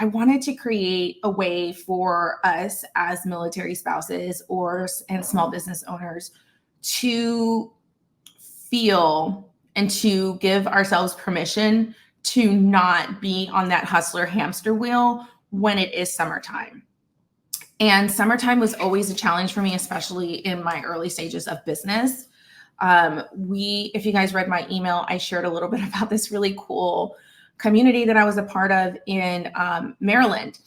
I wanted to create a way for us as military spouses and small business owners to feel and to give ourselves permission to not be on that hustler hamster wheel when it is summertime. And summertime was always a challenge for me, especially in my early stages of business. If you guys read my email, I shared a little bit about this really cool community that I was a part of in Maryland.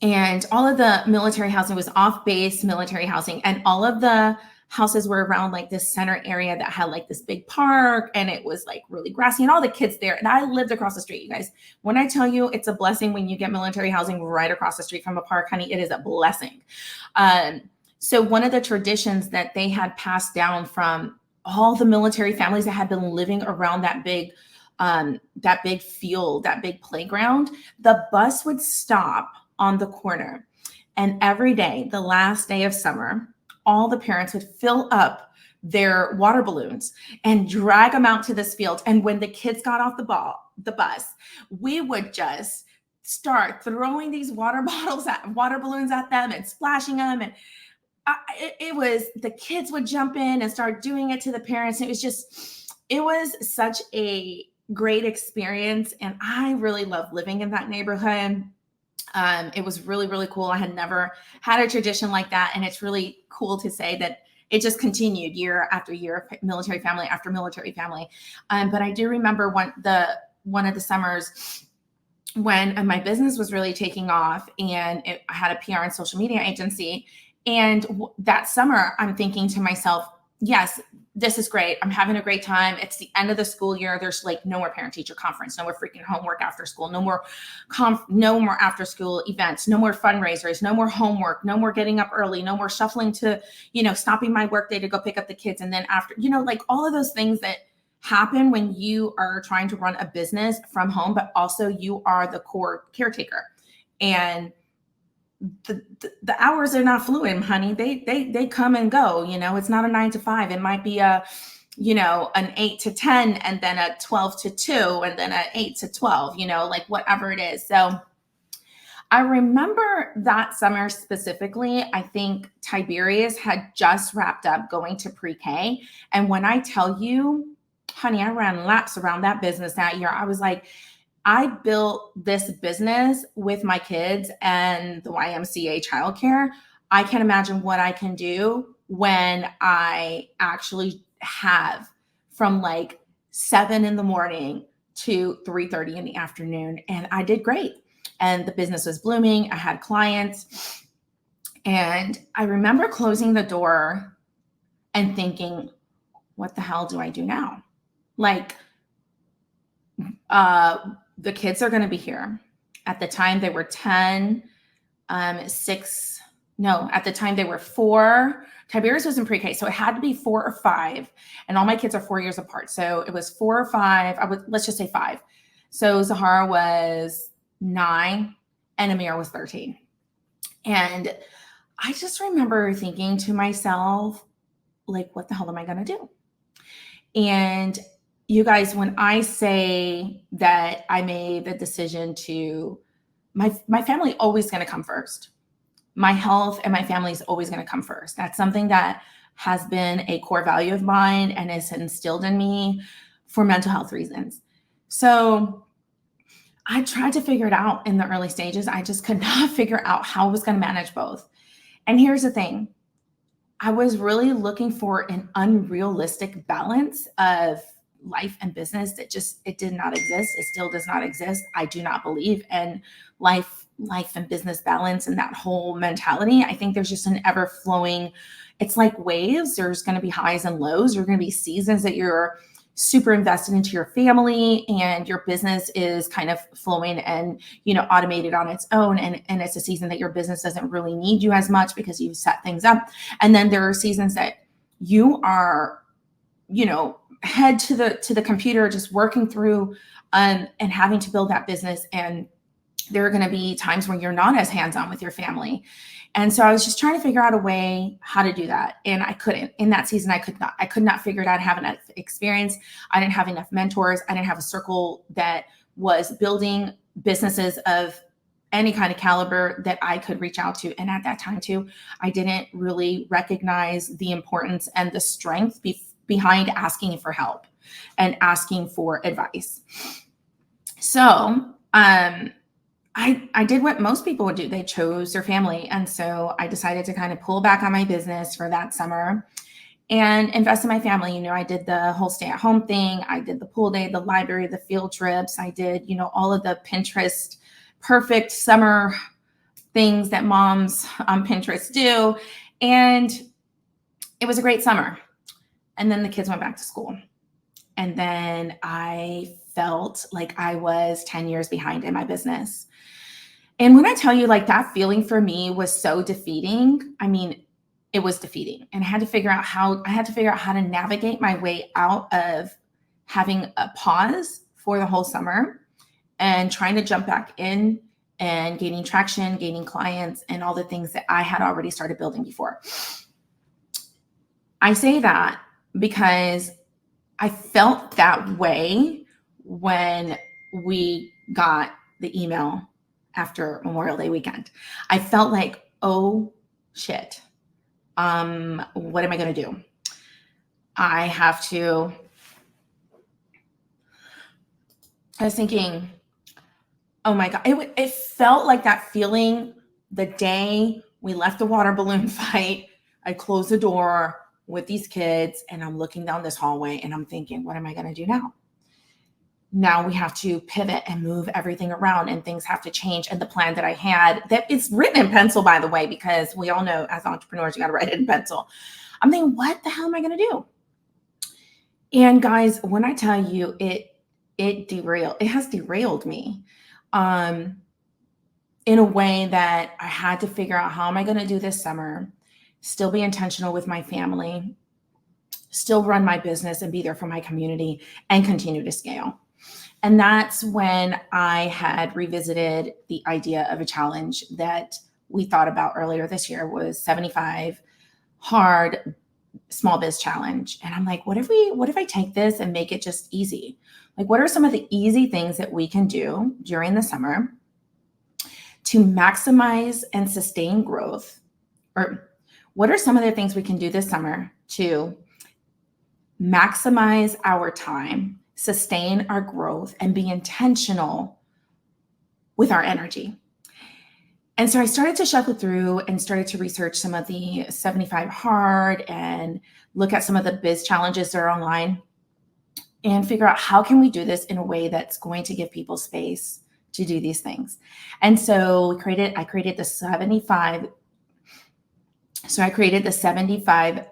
And all of the military housing was off-base military housing, and all of the houses were around like this center area that had like this big park, and it was like really grassy and all the kids there. And I lived across the street, you guys. When I tell you it's a blessing when you get military housing right across the street from a park, honey, it is a blessing. So one of the traditions that they had passed down from all the military families that had been living around that big field, that big playground, the bus would stop on the corner. And every day, the last day of summer, all the parents would fill up their water balloons and drag them out to this field. And when the kids got off the bus, we would just start throwing these water balloons at them and splashing them. And the kids would jump in and start doing it to the parents. It was such a great experience. And I really loved living in that neighborhood. It was really, really cool. I had never had a tradition like that. And it's really cool to say that it just continued year after year, military family after military family. But I do remember one of the summers when my business was really taking off, and I had a PR and social media agency. And that summer, I'm thinking to myself, yes, this is great. I'm having a great time. It's the end of the school year. There's like no more parent teacher conference, no more freaking homework after school, no more after school events, no more fundraisers, no more homework, no more getting up early, no more shuffling to, stopping my work day to go pick up the kids. And then after, like all of those things that happen when you are trying to run a business from home, but also you are the core caretaker. And the hours are not fluid, honey. They come and go. It's not a 9 to 5. It might be an 8 to 10, and then a 12 to 2, and then an 8 to 12. Like whatever it is. So I remember that summer specifically. I think Tiberius had just wrapped up going to pre-K, and when I tell you, honey, I ran laps around that business that year. I was like, I built this business with my kids and the YMCA childcare. I can't imagine what I can do when I actually have from like 7 in the morning to 3:30 in the afternoon. And I did great. And the business was blooming. I had clients. And I remember closing the door and thinking, what the hell do I do now? Like, the kids are going to be here. At the time they were 10, 6. No, at the time they were 4. Tiberius was in pre-K, so it had to be 4 or 5. And all my kids are 4 years apart. So it was 4 or 5. Let's just say 5. So Zahara was 9 and Amir was 13. And I just remember thinking to myself, like, what the hell am I going to do? And you guys, when I say that I made the decision to, my family always going to come first. My health and my family is always going to come first. That's something that has been a core value of mine and is instilled in me for mental health reasons. So I tried to figure it out in the early stages. I just could not figure out how I was going to manage both. And here's the thing. I was really looking for an unrealistic balance of life and business that it did not exist. It still does not exist. I do not believe in life and business balance and that whole mentality. I think there's just an ever flowing, it's like waves. There's going to be highs and lows. There are going to be seasons that you're super invested into your family and your business is kind of flowing and, automated on its own. And it's a season that your business doesn't really need you as much because you've set things up. And then there are seasons that you are, head to the computer, just working through and having to build that business. And there are going to be times when you're not as hands-on with your family. And so I was just trying to figure out a way how to do that. And I couldn't. In that season, I could not figure it out. I have enough experience. I didn't have enough mentors. I didn't have a circle that was building businesses of any kind of caliber that I could reach out to. And at that time too, I didn't really recognize the importance and the strength behind asking for help and asking for advice. So I did what most people would do. They chose their family. And so I decided to kind of pull back on my business for that summer and invest in my family. You know, I did the whole stay-at-home thing. I did the pool day, the library, the field trips. I did, you know, all of the Pinterest perfect summer things that moms on Pinterest do. And it was a great summer. And then the kids went back to school. And then I felt like I was 10 years behind in my business. And when I tell you, like, that feeling for me was so defeating, I mean, it was defeating. And I had to figure out how to navigate my way out of having a pause for the whole summer and trying to jump back in and gaining traction, gaining clients, and all the things that I had already started building before. I say that because I felt that way when we got the email after Memorial Day weekend. I felt like, oh shit, what am I going to do? I was thinking, oh my God, it felt like that feeling the day we left the water balloon fight. I closed the door with these kids and I'm looking down this hallway and I'm thinking, what am I going to do now? Now we have to pivot and move everything around and things have to change. And the plan that I had, that it's written in pencil, by the way, because we all know as entrepreneurs, you got to write it in pencil. I'm thinking, what the hell am I going to do? And guys, when I tell you it has derailed me in a way that I had to figure out, how am I going to do this summer, still be intentional with my family, still run my business and be there for my community and continue to scale. And that's when I had revisited the idea of a challenge that we thought about earlier this year, was 75 hard small biz challenge. And I'm like, what if I take this and make it just easy? Like, what are some of the easy things that we can do during the summer to maximize and sustain growth? Or what are some of the things we can do this summer to maximize our time, sustain our growth, and be intentional with our energy? And so I started to shuffle through and started to research some of the 75 hard and look at some of the biz challenges that are online and figure out, how can we do this in a way that's going to give people space to do these things? And so I created the 75. So I created the 75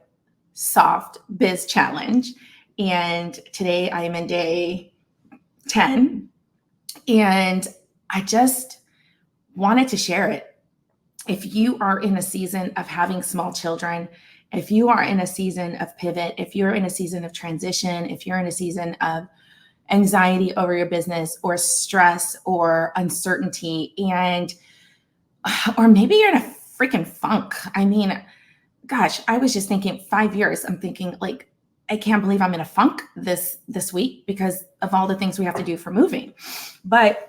Soft Biz challenge. And today I am in day 10. And I just wanted to share it. If you are in a season of having small children, if you are in a season of pivot, if you're in a season of transition, if you're in a season of anxiety over your business or stress or uncertainty, or maybe you're in a freaking funk. I mean, gosh, I was just thinking 5 years. I'm thinking, like, I can't believe I'm in a funk this week because of all the things we have to do for moving. But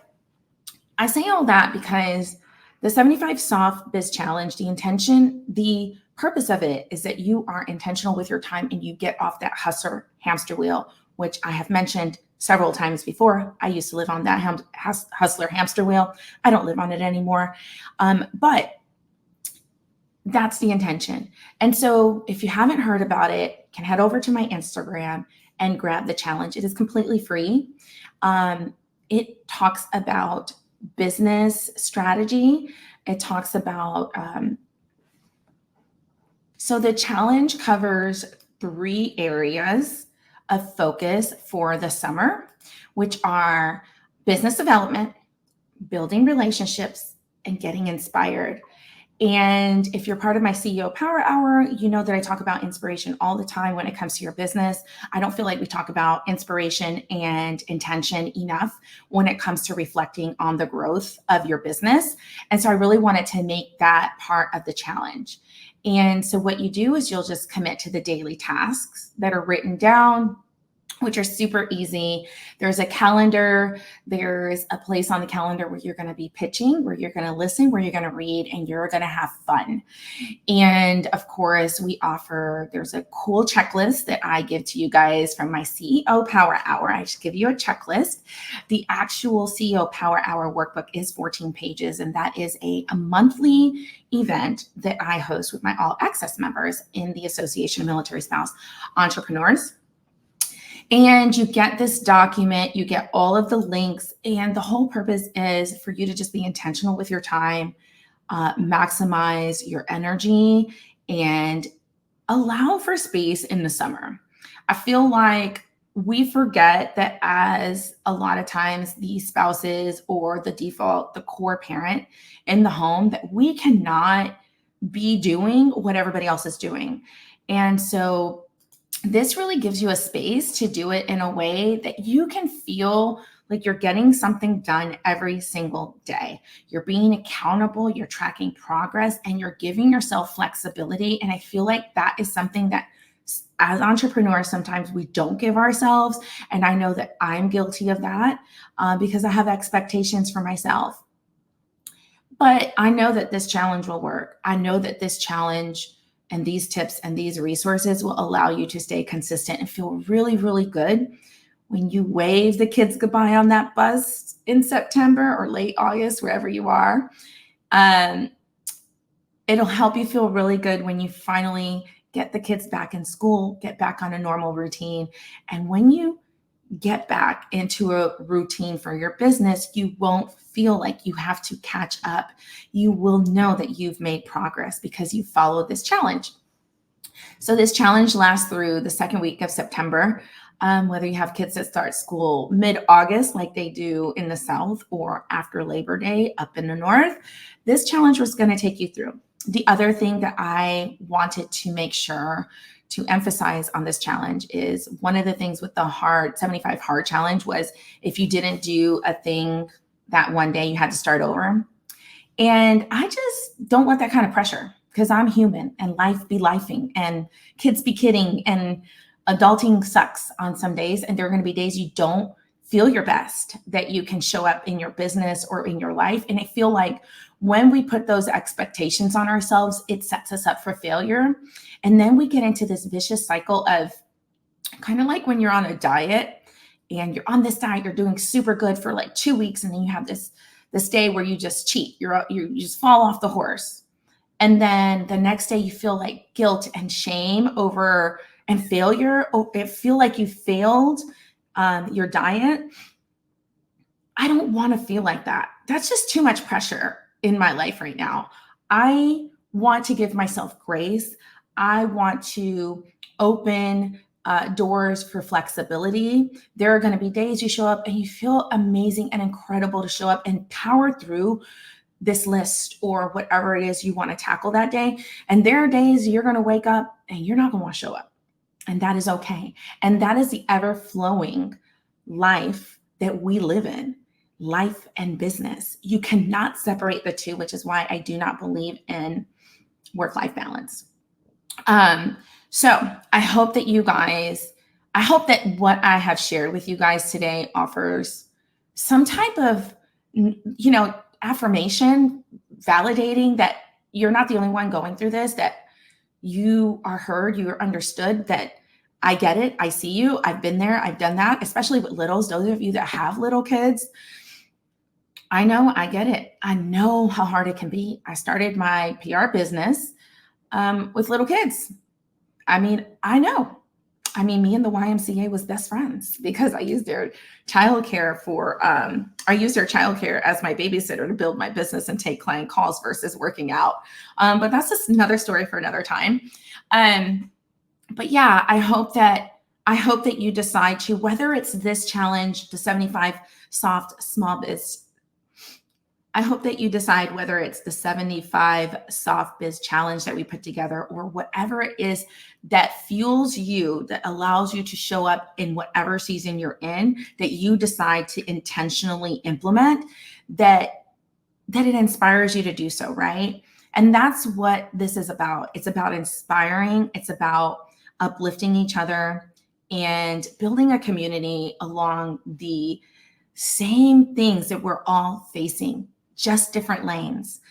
I say all that because the 75 Soft Biz Challenge, the purpose of it is that you are intentional with your time and you get off that hustler hamster wheel, which I have mentioned several times before. I used to live on that hustler hamster wheel. I don't live on it anymore. But that's the intention. And so if you haven't heard about it, you can head over to my Instagram and grab the challenge. It is completely free. It talks about business strategy. It talks about, so the challenge covers 3 areas of focus for the summer, which are business development, building relationships, and getting inspired. And if you're part of my CEO Power Hour, you know that I talk about inspiration all the time when it comes to your business. I don't feel like we talk about inspiration and intention enough when it comes to reflecting on the growth of your business. And so I really wanted to make that part of the challenge. And so what you do is you'll just commit to the daily tasks that are written down which are super easy. There's a calendar. There's a place on the calendar where you're going to be pitching, where you're going to listen, where you're going to read, and you're going to have fun. And of course, there's a cool checklist that I give to you guys from my CEO Power Hour. I just give you a checklist. The actual CEO Power Hour workbook is 14 pages, and that is a monthly event that I host with my All Access members in the Association of Military Spouse Entrepreneurs. And you get this document, you get all of the links, and the whole purpose is for you to just be intentional with your time, maximize your energy, and allow for space in the summer. I feel like we forget that as a lot of times the spouses or the default, the core parent in the home, that we cannot be doing what everybody else is doing. And so this really gives you a space to do it in a way that you can feel like you're getting something done every single day. You're being accountable, you're tracking progress, and you're giving yourself flexibility. And I feel like that is something that as entrepreneurs, sometimes we don't give ourselves. And I know that I'm guilty of that because I have expectations for myself. But I know that this challenge will work. I know that this challenge and these tips and these resources will allow you to stay consistent and feel really, really good when you wave the kids goodbye on that bus in September or late August, wherever you are. It'll help you feel really good when you finally get the kids back in school, get back on a normal routine. And when you get back into a routine for your business, you won't feel like you have to catch up. You will know that you've made progress because you followed this challenge. So this challenge lasts through the second week of September, whether you have kids that start school mid-August like they do in the South or after Labor Day up in the North. This challenge was going to take you through. The other thing that I wanted to make sure to emphasize on this challenge is one of the things with the 75 hard challenge was if you didn't do a thing that one day, you had to start over. And I just don't want that kind of pressure because I'm human and life be lifing and kids be kidding and adulting sucks on some days. And there are going to be days you don't feel your best, that you can show up in your business or in your life. And I feel like when we put those expectations on ourselves, it sets us up for failure. And then we get into this vicious cycle of kind of like when you're on a diet and you're on this diet, you're doing super good for like 2 weeks. And then you have this day where you just cheat, you just fall off the horse. And then the next day you feel like guilt and shame over and failure. It feel like you failed your diet. I don't want to feel like that. That's just too much pressure in my life right now. I want to give myself grace. I want to open doors for flexibility. There are going to be days you show up and you feel amazing and incredible to show up and power through this list or whatever it is you want to tackle that day. And there are days you're going to wake up and you're not going to want to show up. And that is okay. And that is the ever-flowing life that we live in. Life and business. You cannot separate the two, which is why I do not believe in work-life balance. So I hope that what I have shared with you guys today offers some type of, affirmation, validating that you're not the only one going through this, that you are heard, you are understood, that I get it. I see you. I've been there. I've done that, especially with littles. Those of you that have little kids, I know, I get it. I know how hard it can be. I started my PR business with little kids. I mean, I know. Me and the YMCA was best friends because I used their childcare as my babysitter to build my business and take client calls versus working out. But that's just another story for another time. But yeah, I hope that you decide to, whether it's this challenge, the 75 soft small biz, I hope that you decide whether it's the 75 soft biz challenge that we put together or whatever it is that fuels you, that allows you to show up in whatever season you're in, that you decide to intentionally implement, that it inspires you to do so, right? And that's what this is about. It's about inspiring. It's about uplifting each other and building a community along the same things that we're all facing, just different lanes.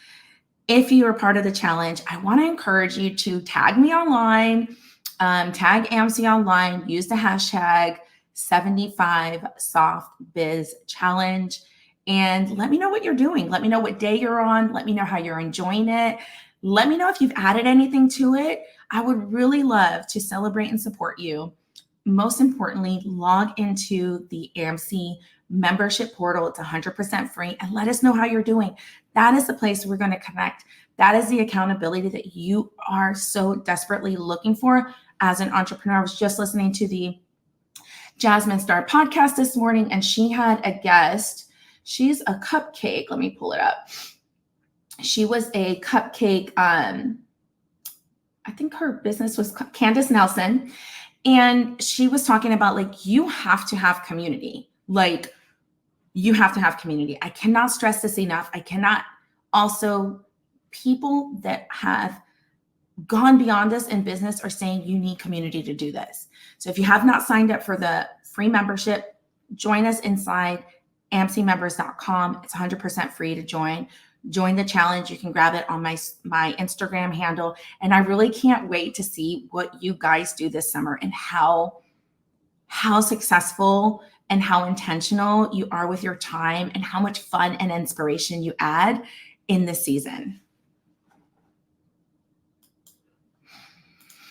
If you are part of the challenge, I want to encourage you to tag me online, tag AMC online, use the hashtag 75 Soft Biz Challenge, and let me know what you're doing. Let me know what day you're on. Let me know how you're enjoying it. Let me know if you've added anything to it. I would really love to celebrate and support you. Most importantly, log into the AMC membership portal. It's 100% free, and let us know how you're doing. That is the place we're going to connect. That is the accountability that you are so desperately looking for as an entrepreneur. I was just listening to the Jasmine Star podcast this morning, and she had a guest. She's a cupcake. Let me pull it up. She was a cupcake. I think her business was Candace Nelson. And she was talking about, like, you have to have community. Like, you have to have community. I cannot stress this enough. I cannot. Also, people that have gone beyond this in business are saying you need community to do this. So if you have not signed up for the free membership, join us inside amcmembers.com. It's 100% free to join. Join the challenge. You can grab it on my Instagram handle. And I really can't wait to see what you guys do this summer and how successful and how intentional you are with your time and how much fun and inspiration you add in this season.